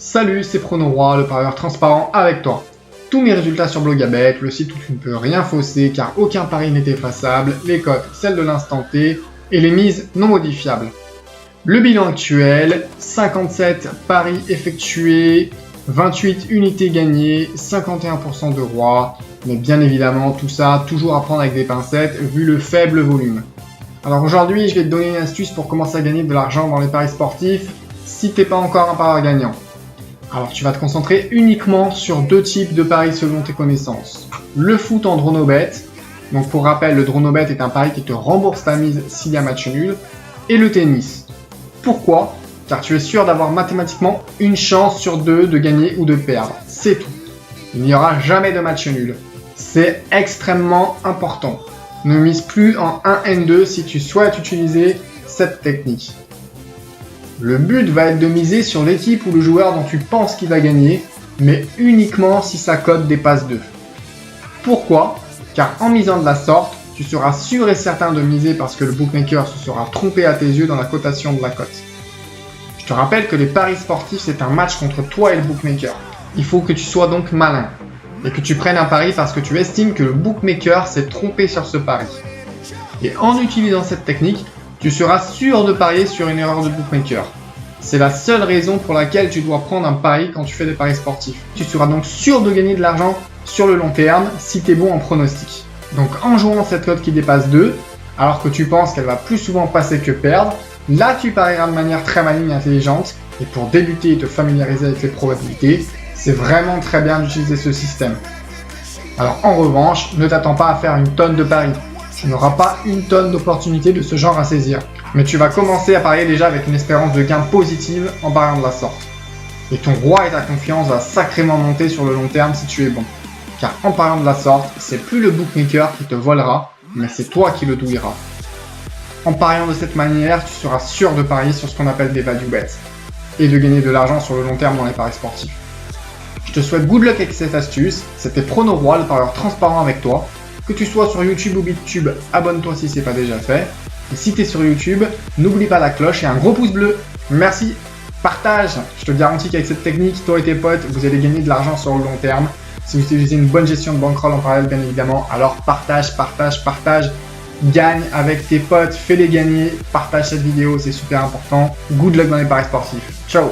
Salut, c'est PronoRoi, le parieur transparent avec toi. Tous mes résultats sur Blogabet, le site où tu ne peux rien fausser car aucun pari n'est effaçable, les cotes, celles de l'instant T et les mises non modifiables. Le bilan actuel, 57 paris effectués, 28 unités gagnées, 51% de roi, mais bien évidemment tout ça toujours à prendre avec des pincettes vu le faible volume. Alors aujourd'hui je vais te donner une astuce pour commencer à gagner de l'argent dans les paris sportifs si t'es pas encore un parieur gagnant. Alors tu vas te concentrer uniquement sur deux types de paris selon tes connaissances. Le foot en dronobet, donc pour rappel le dronobet est un pari qui te rembourse ta mise s'il y a match nul, et le tennis. Pourquoi ? Car tu es sûr d'avoir mathématiquement une chance sur deux de gagner ou de perdre, c'est tout. Il n'y aura jamais de match nul. C'est extrêmement important. Ne mise plus en 1N2 si tu souhaites utiliser cette technique. Le but va être de miser sur l'équipe ou le joueur dont tu penses qu'il va gagner, mais uniquement si sa cote dépasse 2. Pourquoi ? Car en misant de la sorte, tu seras sûr et certain de miser parce que le bookmaker se sera trompé à tes yeux dans la cotation de la cote. Je te rappelle que les paris sportifs, c'est un match contre toi et le bookmaker. Il faut que tu sois donc malin et que tu prennes un pari parce que tu estimes que le bookmaker s'est trompé sur ce pari. Et en utilisant cette technique, tu seras sûr de parier sur une erreur de bookmaker. C'est la seule raison pour laquelle tu dois prendre un pari quand tu fais des paris sportifs. Tu seras donc sûr de gagner de l'argent sur le long terme si tu es bon en pronostic. Donc en jouant cette cote qui dépasse 2, alors que tu penses qu'elle va plus souvent passer que perdre, là tu parieras de manière très maligne et intelligente. Et pour débuter et te familiariser avec les probabilités, c'est vraiment très bien d'utiliser ce système. Alors en revanche, ne t'attends pas à faire une tonne de paris. Tu n'auras pas une tonne d'opportunités de ce genre à saisir. Mais tu vas commencer à parier déjà avec une espérance de gain positive en pariant de la sorte. Et ton roi et ta confiance va sacrément monter sur le long terme si tu es bon. Car en pariant de la sorte, c'est plus le bookmaker qui te volera, mais c'est toi qui le douilleras. En pariant de cette manière, tu seras sûr de parier sur ce qu'on appelle des value bets et de gagner de l'argent sur le long terme dans les paris sportifs. Je te souhaite good luck avec cette astuce, c'était PronoRoi, le parieur transparent avec toi. Que tu sois sur YouTube ou BitTube, abonne-toi si ce n'est pas déjà fait. Et si tu es sur YouTube, n'oublie pas la cloche et un gros pouce bleu. Merci, partage. Je te garantis qu'avec cette technique, toi et tes potes, vous allez gagner de l'argent sur le long terme. Si vous utilisez une bonne gestion de bankroll en parallèle, bien évidemment, alors partage. Gagne avec tes potes, fais-les gagner, partage cette vidéo, c'est super important. Good luck dans les paris sportifs. Ciao.